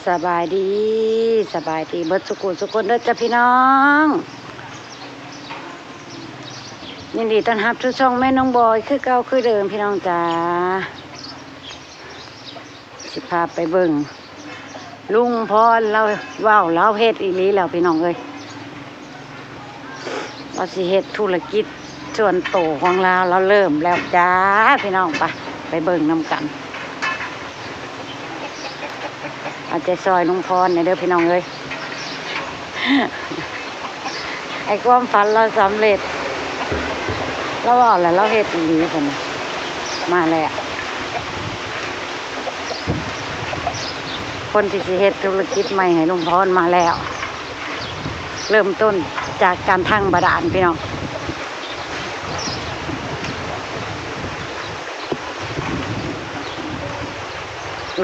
สบายดีเบิดสุกุลเด้อจ้ะพี่น้องยินดีต้อนรับทุกช่องแม่น้องบอยคือเก่าคือเดิมพี่น้องจ๋าสิพาไปเบิ่งลุงพรเราว้าวเราเฮ็ดอีหลีแล้วพี่น้องเอ้ยเราสิเฮ็ดธุรกิจส่วนโตของเราเริ่มแล้วจ้าพี่น้องไปเบิ่งนำกันเอาใจซอยลุงพรเนี่ยเด้อพี่น้องเอ้ย ไอ้ความฝันเราสำเร็จเราว่าแล้วเราเฮ็ดอีหลีพุ่นมาแล้วคนที่สิเฮ็ดธุรกิจใหม่ให้ลุงพรมาแล้ว เริ่มต้นจากการทั้งบาดาลพี่น้อง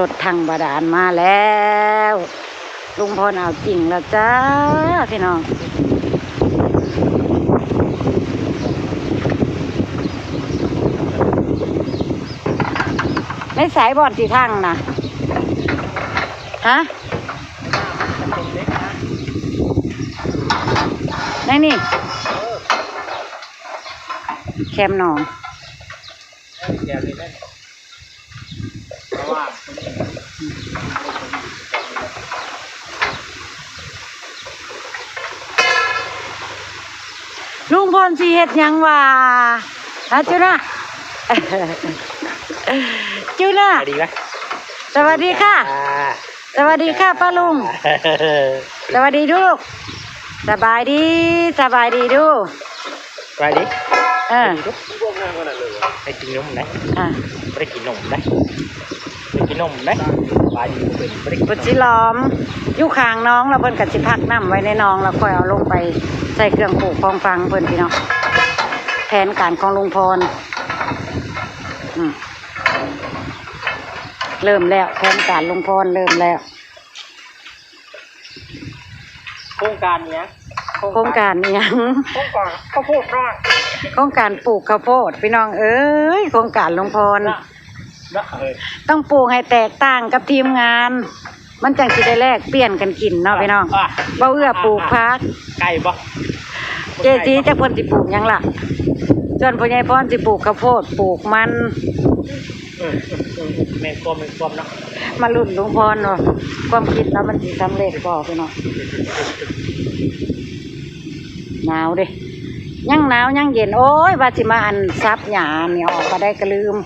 รถทางบาดาลมาแล้วลุงพรเอาจริงแล้วจ้าพี่น้องไม่สายบอดที่ทางนะฮะนี่แคมหนองลุงพรสิเฮ็ดหยังว่าฮะจุน่ะ จุน่ะสวัสดีค่ะสวัสดีค่ะป้าลุงสวัสดีลูกสบายดีดูสบายดีได้กินนมได้ได้กินนมได้สบายดีเป็นสิล้อมอยู่ข้างน้องแล้วเพิ่นก็สิพักน้ำไว้ในน้องแล้วค่อยเอาลงไปใส่เครื่องปลูกของฟังเพิ่นพี่น้องแผนการของลุงพรเริ่มแล้วแผนการลุงพรเริ่มแล้วโครงการเนี้ยโครงการข้าวโพดน้อยโครงการปลูกข้าวโพดพี่น้องเอ้ยโครงการลุงพรต้องปลูกให้แตกต่างกับทีมงานมันจังสิได้แลกเปลี่ยนกันกินเนาะพี่น้องบ่เอื้อปลูกพักไก่บ่เจจีจักเพิ่นสิปลูกหยังล่ะส่วนพ่อใหญ่พรสิปลูกข้าวโพดปลูกมันแม่นความเนาะมาลุ้นลุงพรเนาะความคิดแล้วมันสิสำเร็จบ่พี่น้องหนาวเด้ยังหนาวยังเย็นโอ้ยว่าสิมาอันซับหญ้านี่ออกก็ได้ก็ลืม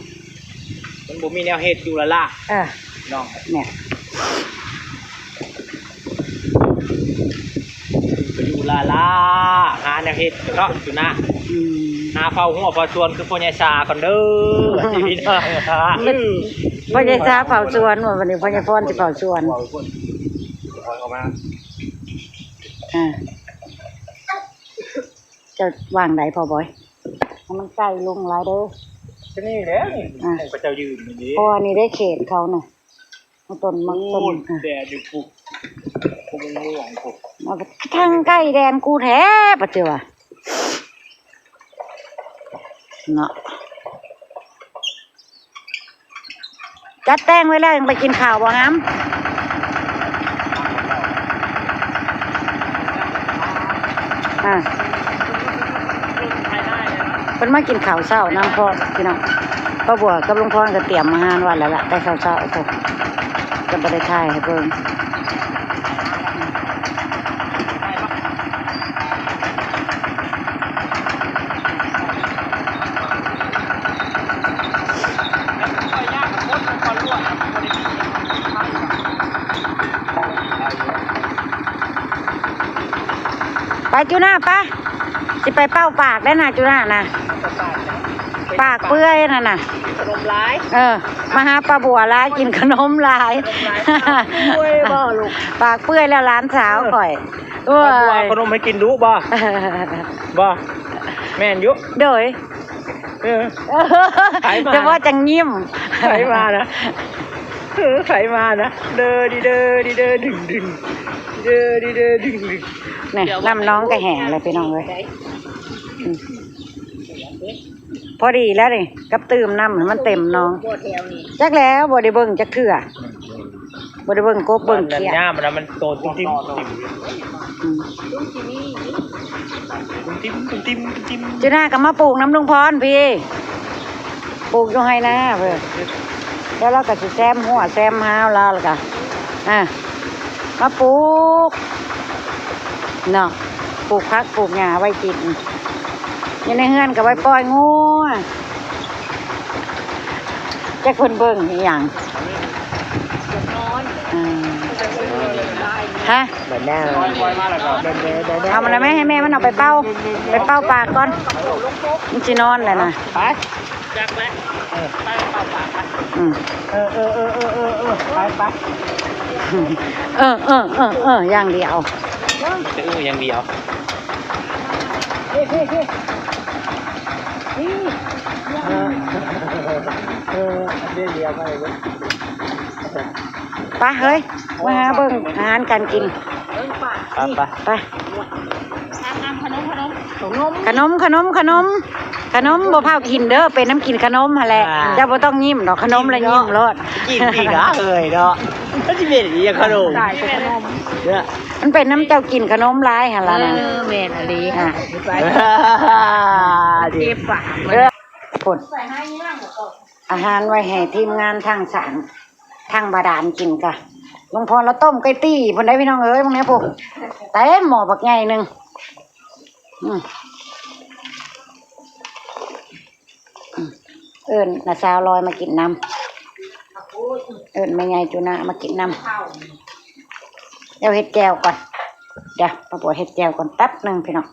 มันบ่มีแนวเฮ็ดอยู่ละล่ะน้องเนี่ยอยู่ละล่ะหาแนวเฮ็ดเนาะอยู่นะหาเฝ้าหัวเฝ้าสวนคือพ่อใหญ่ซาก่อนเด้อพี่น้องพ่อใหญ่ซาเฝ้าสวนวันนี้พ่อใหญ่พรสิเฝ้าสวนเอามาจะวางไหนพอบอยมันใกล้ลงหลายเด้อก็นี่แหละนี่พระเจ้ายืนนี่เพราะนี่ได้เขตเขาน่ะต้นมังต้นแดดอยู่ปุ๊บมันม่วงปุ๊บทางใกล้แดนกูแท้ปะเจ้าเนาะจัดแต้งไว้แล้วยังไปกินข้าวบ่น้ำเป็นมากินข้าวเช้าน้ำพอพี่น้องป้าบัวกับลุงพรก็เตรียมมาหาวันแล้วล่ะได้ข้าวเช้าก็บ่ได้ถ่ายให้เบิ่งไปจุน่าปะจะไปเป้าปากได้นะจุน่านะปากเปื่อยน่ะนะขนมร้ายมาหาป้าบัวร้ายกินขนมร้ายเปื่อยบ่ลูกปากเปื่อยแล้วร้านสาวก่อยป้าบัวขนมให้กินดูบ่แม่นยุโดยจะว่าจังยิ้มไขมานะไขมานะเด้อดิเด้อดิเด้อดึงเด้อดิเด้อดึงเนี่ยลำน้องก็แห้งเลยพี่น้องเลยพอดีแล้วนี่กับตื่มน้ำมันเต็มน้องจักแล้วบ่ได้เบิ่งจักเถื่อ บ่ได้เบิ่งกบเบิ่งเขียด หน้ามันโตติ้มติ้ม จุน่าก็มาปลูกน้ำลุงพรพี่ปลูกอยู่ให้นะเพื่อแล้วเราก็สิแซมหัวแซมหาวแล้วก็มาปลูกเนาะปลูกผักปลูกหญ้าไว้กินอยู่ในเฮือนก็ไว้ปล่อยงูจักเพิ่นเบิ่งอีหยังฮะ แบบหน้า เอามันไหมให้แม่มันเอาไปเป้าปากก่อนมันจะนอนเลยนะ ไปจักแล้วไปเป่าปากไปไปอย่างเดียว อย่างเดียวเดียวไปเลย ไปเฮ้ยมาหาเบิ่งอาหารการกินไปขนมบ่พากินเด้อเป็นน้ำกินขนมหั่นแหละเจ้าบ่ต้องยิ้มดอกขนมแล้วยิ้มรอด กินดีนะเอ้ยเนาะมันจะเป็นอย่างขนมเนี่ย มันเป็นน้ำเจ้ากินขนมหลายหั่นล่ะนะ แม่นอลี ไป เจ็บปาก ผลอาหารไว้ให้ทีมงานทางสารทางบาดาลกินกะลุงพรเราต้มไก่ตี้เพิ่นได้พี่น้องเอ้ยพวกนี้พวกเต็มหม้อบักใหญ่หนึงเอิ้นน่ะสาวลอยมากินน้ำเอิ้นแม่ใหญ่จุนามากินน้ำเดี๋ยวเฮ็ดแจ่วก่อนเดี๋ยวป้าบัวเฮ็ดแจ่วก่อนแป๊บนึงพี่น้อง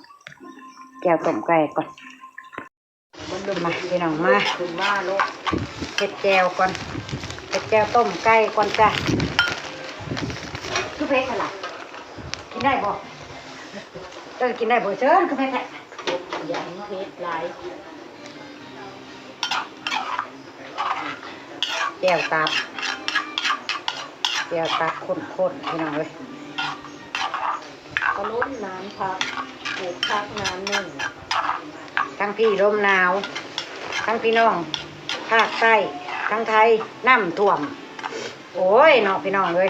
แจ่วต้มไก่ก่อนมาพี่น้องมาเฮ็ดแจ่วก่อนเฮ็ดแจ่วต้มไก่ก่อนจ้ะคือเพชรอะไรกินได้บ่กินได้บ่เชิญคือเพชรอย่างเพชรหลายแจ่วตับข้นๆพี่น้องเอ้ย กระลุ้นน้ำพักปลูกพักน้ำหนึ่ง ทั้งพี่ลมหนาวทั้งพี่น้องภาคใต้ทั้งไทยน้ำท่วมโอ้ยน้องพี่น้องเลย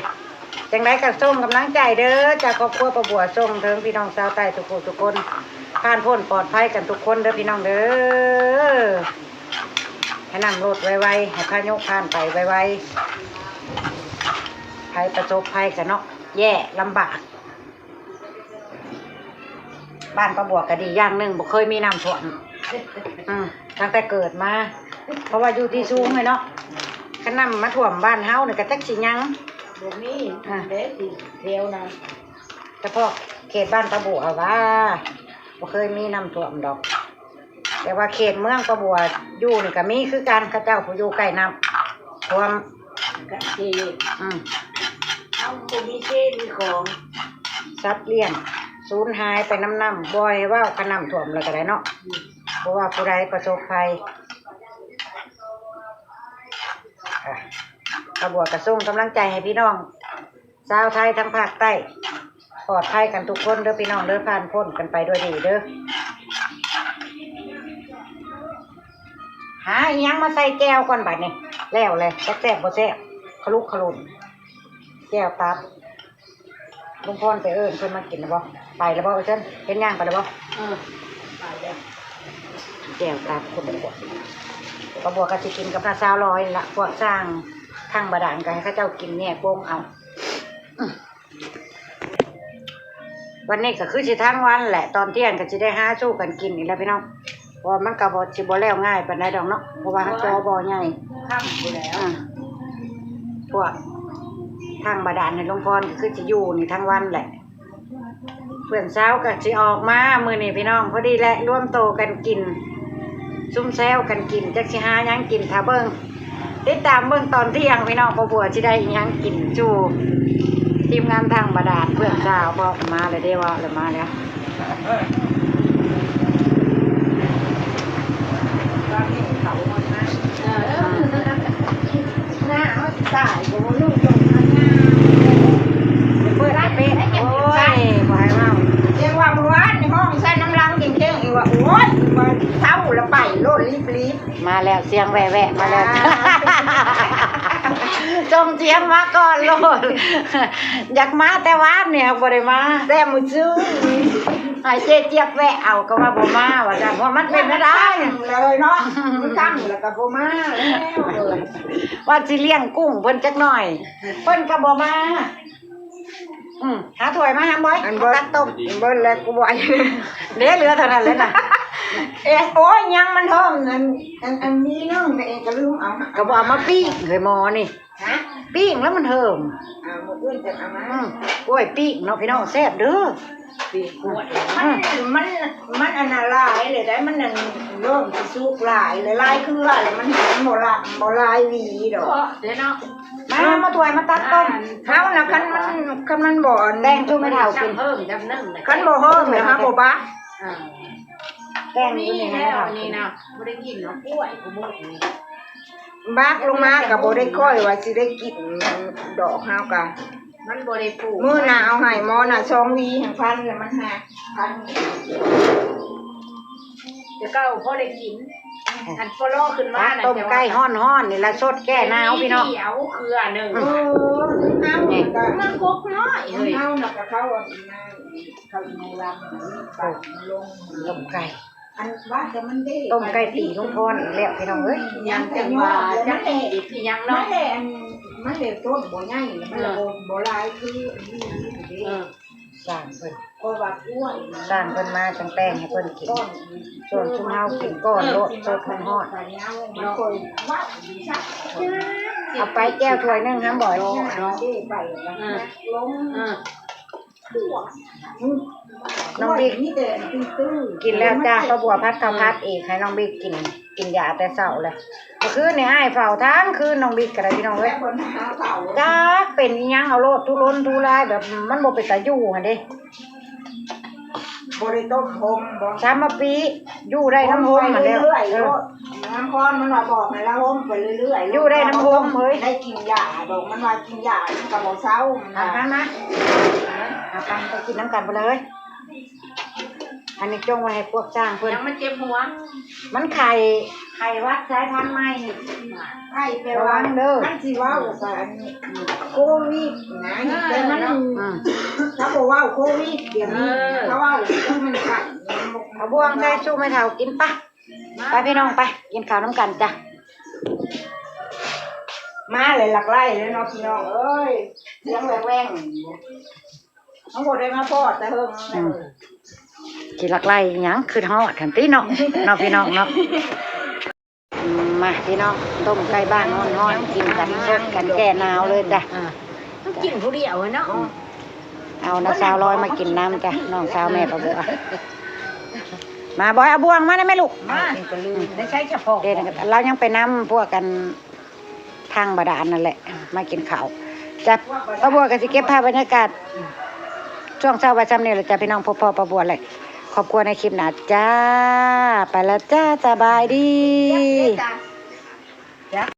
จังไรกับส้มกำลังใจเด้อจากครอบครัวประบัวส้มเถิงพี่น้องชาวใต้ทุกคนผ่านพ้นปลอดภัยกันทุกคนเด้อพี่น้องเด้อให้นำรถไวๆให้พายุผ่านไปไวๆภัยประสบภัยกันเนาะแย่ลำบากบ้านประบัวก็ดีอย่างหนึ่งบ่เคยมีน้ำท่วมตั้งแต่เกิดมาเพราะว่าอยู่ที่สูงเลยเนาะขน้ำมาท่วมบ้านเฮาเนี่ยก็จักสิยัง เดี๋ยวนี้เด็ดดิเที่ยวนะ เฉพาะเขตบ้านประบัวว่าบ่เคยมีน้ำท่วมดอกแต่ว่าเขตเมืองประบัวอยู่นี่ก็มีคือการข้าเจ้าผู้อยู่ใกล้น้ำท่วม กะเทเอาตัวมีเช่มีของ สัตว์เลี้ยงสูญหายไปน้ำบ่อยว่าขน้ำท่วมแล้วก็ได้เนาะเพราะว่าผู้ใดประสบภัยประบัวกระส่งกำลังใจให้พี่น้องชาวไทยทั้งภาคใต้ปลอดภัยกันทุกคนเด้อพี่น้องเด้อผ่านพ้นกันไปด้วยดีเด้อหาอีหยังมาใส่แก้วก่อนบัดนี้แล้วเลยแซ่บบ่แซ่บขลุกขลุ่นแก้วตับลุงพรไปเอิ้นเพิ่นมากินแล้วบ่ไปแล้วบ่เอิ้นเห็นย่างไปแล้วบ่ไปแล้ว แก้วตับคนบ่ประบัวก็สิกินกับน้าสาวลอยละพวกสร้างทางบาดาลก็ให้เขาเจ้ากินเนี่ยโป่งเอาวันนี้ก็คือสิทั้งวันแหละตอนเที่ยงก็สิได้หาสู้กันกินนี่แหละพี่น้องเพราะมันก็บ่สิบ่แล้วง่ายปานใดดอกเนาะเพราะว่าจอบ่ใหญ่ ข้ามไปแล้ว พวกทางบาดาลในหลวงพ่อก็คือสิอยู่นี่ทั้งวันแหละเพื่อนสาวก็สิออกมามื้อนี้พี่น้องพอดีแหละร่วมโตกันกินซุ่มแซวกันกินจักสิหาหยังกินถ้าเบิ่งติดตามเบิ่งตอนเที่ยงพี่น้องบ่บัวสิได้หยังกินจู่ทีมงานทางบาดาลเพื่อนสาวบอกมาเลยเด้ว่าเลยมาแล้วหน้าเขาตายกูลูกตรงนั้นหน้า เปิดเป๊ะโอ้ยบ่ให้เมา เรียกว่าเมื่อวานในห้องใส่น้ำลังเก่งๆอีกว่าโอ้ยมันเท่าละไปโลดรีบ มาแล้วเสียงแว่ๆมาแล้ว จงเทียมมาก่อนโลดอยากมาแต่วานเนี่ยบ่ได้มา แต่มือซื้อ หายเจ๊เจี๊ยบแวะเอาก็ว่าบ่มาว่าจังว่ามันเป็นไม่ได้ เลยเนาะมันตั้งแล้วก็บ่มาแล้วเลย ว่าสิเลี้ยงกุ้งเพิ่นจักหน่อยเพิ่นก็บ่มาหาถ้วยมาหาบ่อย อันเบิ้ล ตักต้ม เบิ้ลแล้วกูบ่อย เหลือเท่านั้นเลยน่ะ โอ้ยยังมันเท่อมอันนี้เรื่องแต่เองก็ลืมเอา ก็บ่เอามาปิ้งเคยหมอนี่ ฮะ ปิ้งแล้วมันเหิม หมดเรื่องจะเอามาก ล้วยปิ้งเนาะพี่น้องแซ่บเด้อ มันอันนั้นหลายเลยได้มันนั่นเริ่มสิสุกหลายเลยหลายคือว่าแล้วมันเห็นบ่ลายหวีดอก เดี๋ยวเนาะมาถ้วยมาตักต้ม เฮาน่ะคันมันบ่ แดงชูไม่เท่ากิน เพิ่มจำนึ่งเลย คันบ่เฮิ่มเลยฮะบ่บะ แดง นี่ อยู่นี่ แล้ ไม่ ว เท่า นี่นะไม่ได้กินเนาะกล้วยกูมุกนี่ บักลงมาก็บ่ได้ค่อยว่าสิได้กินดอกเฮาก็ มันบริปลูก มื้อหน้าเอาให้หมอน่ะ2หวีหังพันแล้วมันหักพัน จะเก้าพ่อได้กินอันโฟโล่ขึ้นมา ตักต้มไก่ฮ้อนๆนี่ละสดแก้หนาวพี่น้อง เขียวเครือหนึ่ง เฮานี่ก็ มันกกน้อยเฮ้ย เฮาน่ะก็เขาเอามาเขาในรำปากลง ต้มไก่ อันว่าแต่มันได้ ต้มไก่ตีลุงพรอีกแล้วพี่น้องเอ้ย ยังจังว่าจังอีกยัง มั เนาะ นแหละมันแหละต้นบ่ใหญ่มันละบ่หลายคือนี่เด้ สร้างเพิ่น เพราะว่ากล้วย สร้างเพิ่นมาจังแป้งให้เพิ่นกิน ต้น ส่วนชุมเฮากินก้อนโลดสดมันฮอด มันคอยวัดดีซัก เอาไปแก้วถ้วยหนึงห้ามบ่อย เนาะได้ไปแล้วลง น้องบิ๊ก นี่แต่ตื้อ กินแล้วจ้าป้าบัวพัดข้าวพัดอีกให้น้องบิ๊กกินยาแต่เช้าเลยเมื่อคืนนี่อ้ายเฝ้าทั้งคืนน้องบิ๊กก็ได้พี่น้องเอ้ย บนหาเต่า จักเป็นอีหยังเอาโลดทุรนทุรายแบบมันบ่เป็นตาอยู่หั่นเด้ บริต้มพมบ่ สามปีอยู่ได้น้ำโฮมหั่นแล้ว เรื่อยๆน้ำคอนมันว่าบอกให้ละโฮมไปเรื่อยๆ อยู่ได้น้ำโฮมเฮ้ย ได้กินยาดอกมันว่ากินยามันก็บ่เศร้ามัน เอา ว่า มาเอาไปกินน้ำกันไปเลย อันนี้จงไว้ให้พวกจ้างเพิ่น ยังมันเจ็บหัว มันไข่วัดสายพันธุ์ใหม่ ไอ้แปลว่ามันสิว่ากันโควิดนะแต่มันถ้าบอกว่าโควิดเดี๋ยวนี้เขาว่ามันไข่ เอาบ่วงใส่สู้ไม่เท่ากินปะไปพี่น้องไปกินข้าวน้ำกันจ้ะ มาเลยหลักไล่เลยเนาะพี่น้องเอ้ยเสียงแว่งๆทั้งหมดได้มาพอดแต่เฮิง กินหลักไล่หยังคือฮอดทันทีเนาะเนาะพี่น้องเนาะมาพี่น้องต้มไก่บ้านฮ้อนๆกินกันสดกันแก้หนาวเลยจ้ะ ต้องกินผู้เดียวเนาะ เอานะสาวร้อยมากินน้ำจ้ะน้องสาวแม่ปะบัวมาบอยเอาบ่วงมาได้ไหมลูก มาได้ใช้เฉพาะ เดี๋ยวนะเรายังไปน้ำพวกกันทางบาดาลนั่นแหละ มากินข้าวจะปะบัวกันสิเก็บภาพบรรยากาศช่วงเช้าวันจำเนี่ยแหละจ้ะพี่น้องพ่อปะบัวเลยขอบคุณในคลิปหนาจ้า ไปแล้วจ้าสบายดี จ้ะ